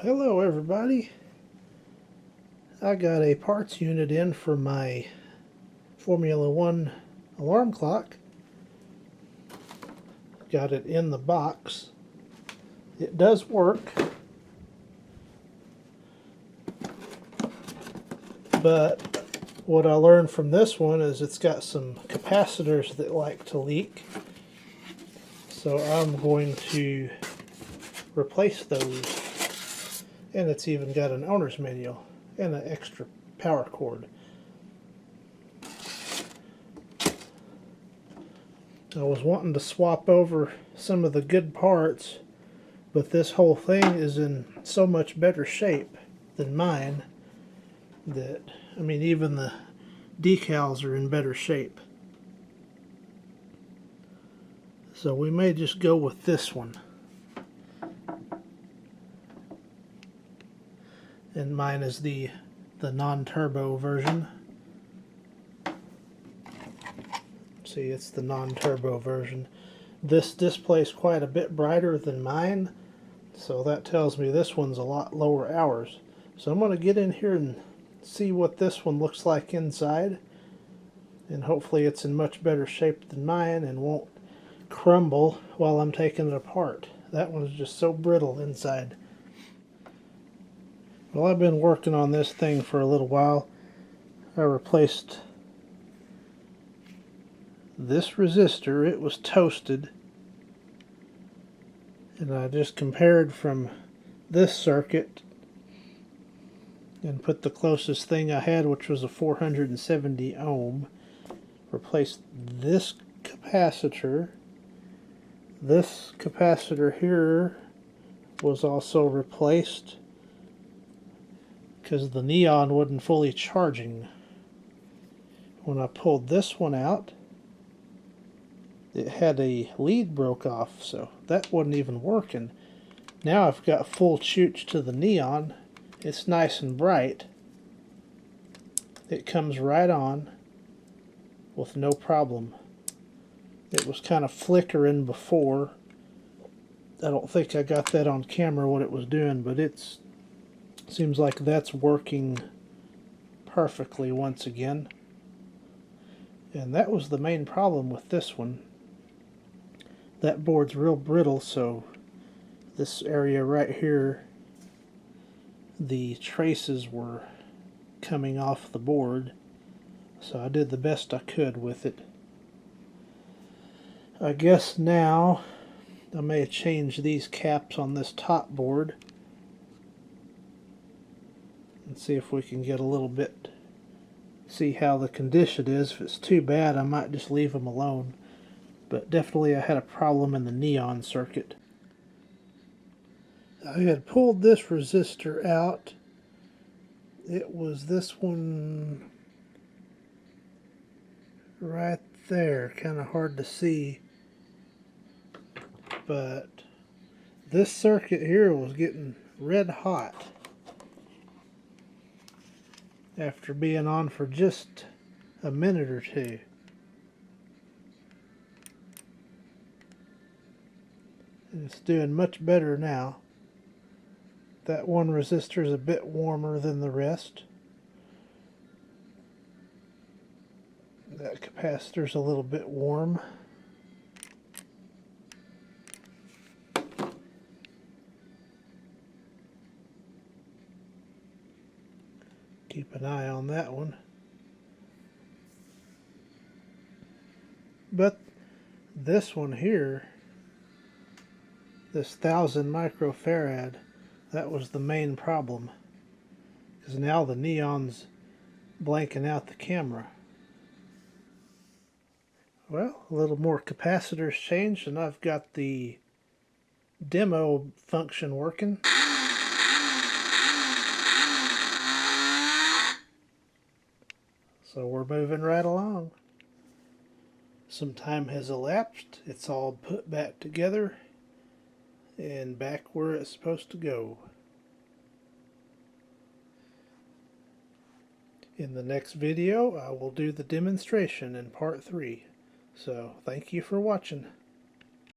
Hello everybody. I got a parts unit in for my Formula One alarm clock. Got it in the box. It does work, but what I learned from this one is it's got some capacitors that like to leak. So I'm going to replace those. And it's even got an owner's manual and an extra power cord. I was wanting to swap over some of the good parts, but this whole thing is in so much better shape than mine that, I mean, even the decals are in better shape. So we may just go with this one. And mine is the non-turbo version. See, it's the non-turbo version. This display is quite a bit brighter than mine, so that tells me this one's a lot lower hours. So I'm going to get in here and see what this one looks like inside, and hopefully it's in much better shape than mine and won't crumble while I'm taking it apart. That one's just so brittle inside. Well, I've been working on this thing for a little while. I replaced this resistor. It was toasted, and I just compared from this circuit and put the closest thing I had, which was a 470 ohm. Replaced this capacitor. This capacitor here was also replaced because the neon wasn't fully charging. When I pulled this one out, it had a lead broke off, so that wasn't even working. Now I've got full chooch to the neon. It's nice and bright. It comes right on with no problem. It was kind of flickering before. I don't think I got that on camera what it was doing, but it seems like that's working perfectly once again. And that was the main problem with this one. That board's real brittle, so this area right here, the traces were coming off the board, so I did the best I could with it. I guess now I may change these caps on this top board and see if we can get a little bit, see how the condition is. If it's too bad, I might just leave them alone. But definitely I had a problem in the neon circuit. I had pulled this resistor out. It was this one right there, kind of hard to see. But this circuit here was getting red hot after being on for just a minute or two. And it's doing much better now. That one resistor is a bit warmer than the rest. That capacitor's a little bit warm. Keep an eye on that one. But this one here, this 1000 microfarad, that was the main problem, because now the neon's blanking out the camera. Well, a little more capacitors changed, and I've got the demo function working. So we're moving right along. Some time has elapsed. It's all put back together and back where it's supposed to go. In the next video, I will do the demonstration in part 3. So, thank you for watching.